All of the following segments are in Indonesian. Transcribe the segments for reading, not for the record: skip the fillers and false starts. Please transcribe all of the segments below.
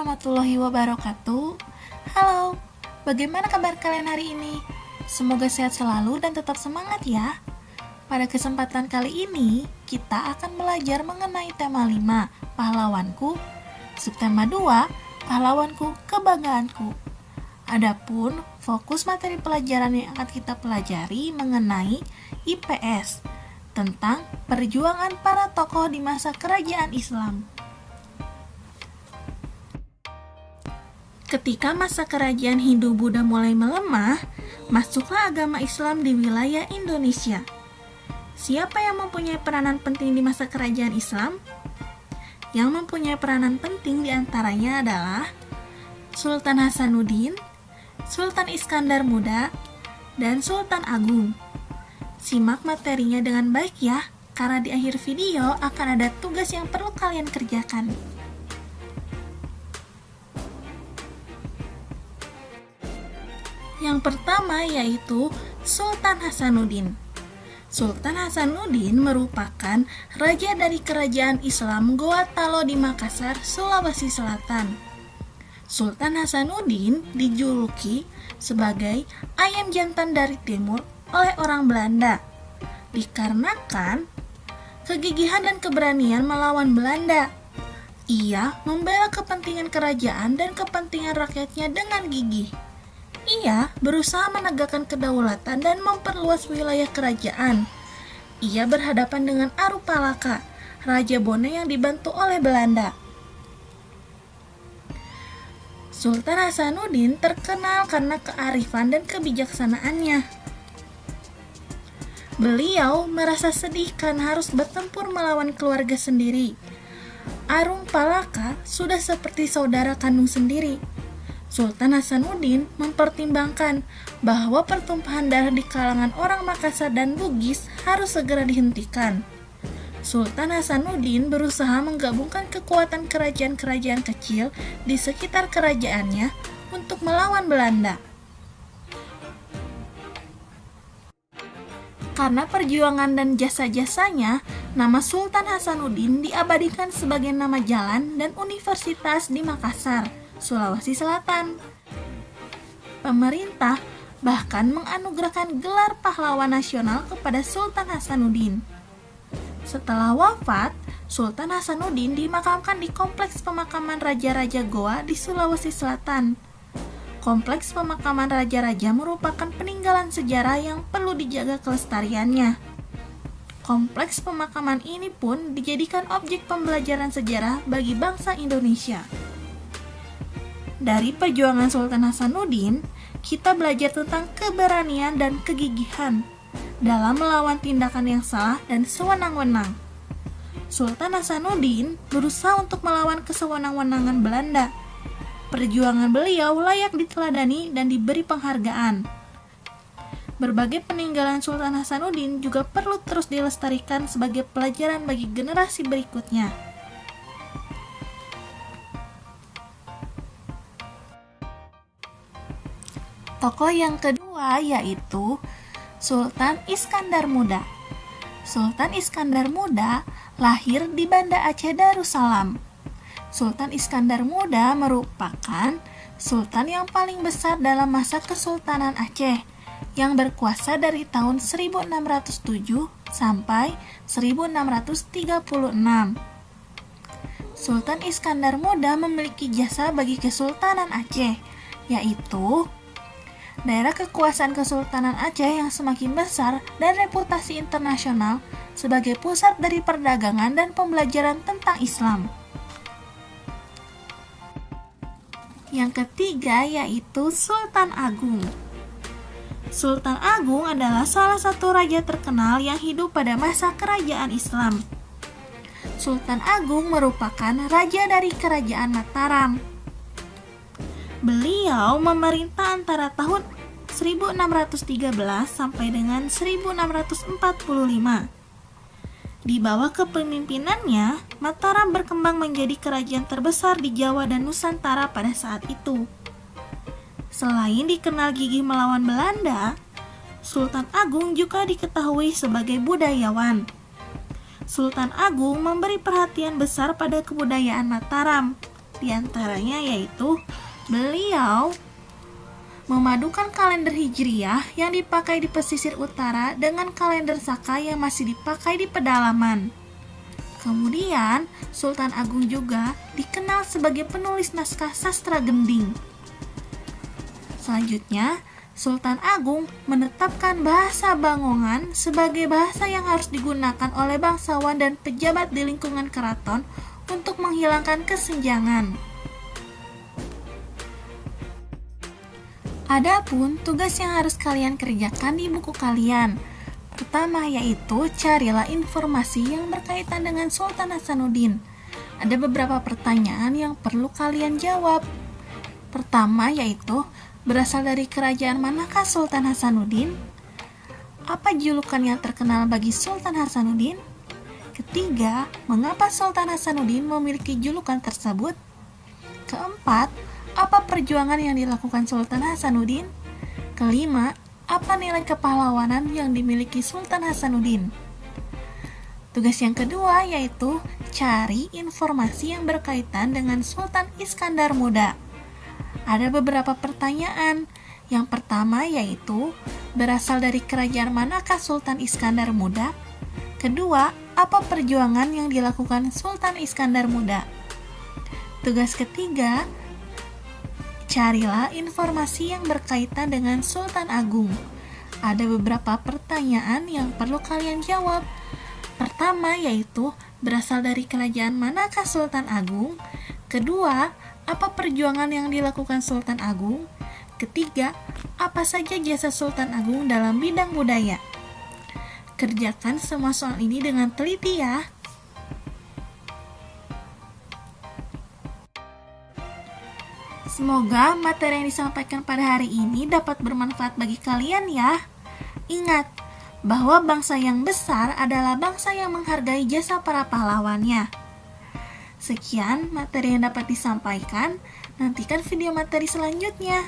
warahmatullahi wabarakatuh. Halo, bagaimana kabar kalian hari ini? Semoga sehat selalu dan tetap semangat ya. Pada kesempatan kali ini, kita akan belajar mengenai tema 5, pahlawanku. Subtema 2, pahlawanku, kebanggaanku. Adapun fokus materi pelajaran yang akan kita pelajari mengenai IPS, tentang perjuangan para tokoh di masa kerajaan Islam. Ketika masa kerajaan Hindu-Buddha mulai melemah, masuklah agama Islam di wilayah Indonesia. Siapa yang mempunyai peranan penting di masa kerajaan Islam? Yang mempunyai peranan penting diantaranya adalah Sultan Hasanuddin, Sultan Iskandar Muda, dan Sultan Agung. Simak materinya dengan baik ya, karena di akhir video akan ada tugas yang perlu kalian kerjakan. Yang pertama yaitu Sultan Hasanuddin. Sultan Hasanuddin merupakan raja dari kerajaan Islam Goa Talo di Makassar, Sulawesi Selatan. Sultan Hasanuddin dijuluki sebagai ayam jantan dari timur oleh orang Belanda, dikarenakan kegigihan dan keberanian melawan Belanda. Ia membela kepentingan kerajaan dan kepentingan rakyatnya dengan gigih. Ia berusaha menegakkan kedaulatan dan memperluas wilayah kerajaan. Ia berhadapan dengan Arupalaka, Raja Bone yang dibantu oleh Belanda. Sultan Hasanuddin terkenal karena kearifan dan kebijaksanaannya. Beliau merasa sedih karena harus bertempur melawan keluarga sendiri. Arupalaka sudah seperti saudara kandung sendiri. Sultan Hasanuddin mempertimbangkan bahwa pertumpahan darah di kalangan orang Makassar dan Bugis harus segera dihentikan. Sultan Hasanuddin berusaha menggabungkan kekuatan kerajaan-kerajaan kecil di sekitar kerajaannya untuk melawan Belanda. Karena perjuangan dan jasa-jasanya, nama Sultan Hasanuddin diabadikan sebagai nama jalan dan universitas di Makassar, Sulawesi Selatan. Pemerintah bahkan menganugerahkan gelar pahlawan nasional kepada Sultan Hasanuddin. Setelah wafat, Sultan Hasanuddin dimakamkan di Kompleks Pemakaman Raja-Raja Goa di Sulawesi Selatan. Kompleks pemakaman raja-raja merupakan peninggalan sejarah yang perlu dijaga kelestariannya. Kompleks pemakaman ini pun dijadikan objek pembelajaran sejarah bagi bangsa Indonesia. Dari perjuangan Sultan Hasanuddin, kita belajar tentang keberanian dan kegigihan dalam melawan tindakan yang salah dan sewenang-wenang. Sultan Hasanuddin berusaha untuk melawan kesewenang-wenangan Belanda. Perjuangan beliau layak diteladani dan diberi penghargaan. Berbagai peninggalan Sultan Hasanuddin juga perlu terus dilestarikan sebagai pelajaran bagi generasi berikutnya. Tokoh yang kedua yaitu Sultan Iskandar Muda. Sultan Iskandar Muda lahir di Banda Aceh Darussalam. Sultan Iskandar Muda merupakan sultan yang paling besar dalam masa Kesultanan Aceh yang berkuasa dari tahun 1607 sampai 1636. Sultan Iskandar Muda memiliki jasa bagi Kesultanan Aceh, yaitu daerah kekuasaan Kesultanan Aceh yang semakin besar dan reputasi internasional sebagai pusat dari perdagangan dan pembelajaran tentang Islam. Yang ketiga yaitu Sultan Agung. Sultan Agung adalah salah satu raja terkenal yang hidup pada masa kerajaan Islam. Sultan Agung merupakan raja dari kerajaan Mataram. Beliau memerintah antara tahun 1613 sampai dengan 1645. Di bawah kepemimpinannya, Mataram berkembang menjadi kerajaan terbesar di Jawa dan Nusantara pada saat itu. Selain dikenal gigih melawan Belanda, Sultan Agung juga diketahui sebagai budayawan. Sultan Agung memberi perhatian besar pada kebudayaan Mataram. Di antaranya yaitu beliau memadukan kalender Hijriyah yang dipakai di pesisir utara dengan kalender Saka yang masih dipakai di pedalaman. Kemudian, Sultan Agung juga dikenal sebagai penulis naskah sastra gending. Selanjutnya, Sultan Agung menetapkan bahasa Bangongan sebagai bahasa yang harus digunakan oleh bangsawan dan pejabat di lingkungan keraton untuk menghilangkan kesenjangan. Adapun tugas yang harus kalian kerjakan di buku kalian. Pertama yaitu carilah informasi yang berkaitan dengan Sultan Hasanuddin. Ada beberapa pertanyaan yang perlu kalian jawab. Pertama yaitu berasal dari kerajaan manakah Sultan Hasanuddin? Apa julukan yang terkenal bagi Sultan Hasanuddin? Ketiga, mengapa Sultan Hasanuddin memiliki julukan tersebut? Keempat, apa perjuangan yang dilakukan Sultan Hasanuddin? Kelima, apa nilai kepahlawanan yang dimiliki Sultan Hasanuddin? Tugas yang kedua yaitu cari informasi yang berkaitan dengan Sultan Iskandar Muda. Ada beberapa pertanyaan. Yang pertama yaitu berasal dari kerajaan manakah Sultan Iskandar Muda? Kedua, apa perjuangan yang dilakukan Sultan Iskandar Muda? Tugas ketiga, carilah informasi yang berkaitan dengan Sultan Agung. Ada beberapa pertanyaan yang perlu kalian jawab. Pertama yaitu berasal dari kerajaan manakah Sultan Agung? Kedua, apa perjuangan yang dilakukan Sultan Agung? Ketiga, apa saja jasa Sultan Agung dalam bidang budaya? Kerjakan semua soal ini dengan teliti ya. Semoga materi yang disampaikan pada hari ini dapat bermanfaat bagi kalian ya. Ingat, bahwa bangsa yang besar adalah bangsa yang menghargai jasa para pahlawannya. Sekian materi yang dapat disampaikan, nantikan video materi selanjutnya.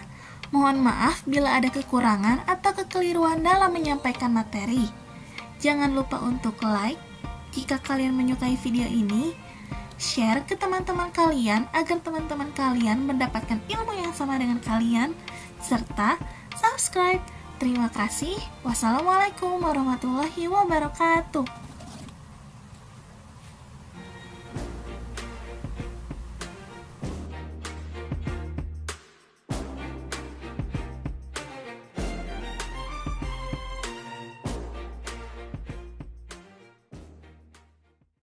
Mohon maaf bila ada kekurangan atau kekeliruan dalam menyampaikan materi. Jangan lupa untuk like jika kalian menyukai video ini, share ke teman-teman kalian agar teman-teman kalian mendapatkan ilmu yang sama dengan kalian, serta subscribe. Terima kasih. Wassalamualaikum warahmatullahi wabarakatuh.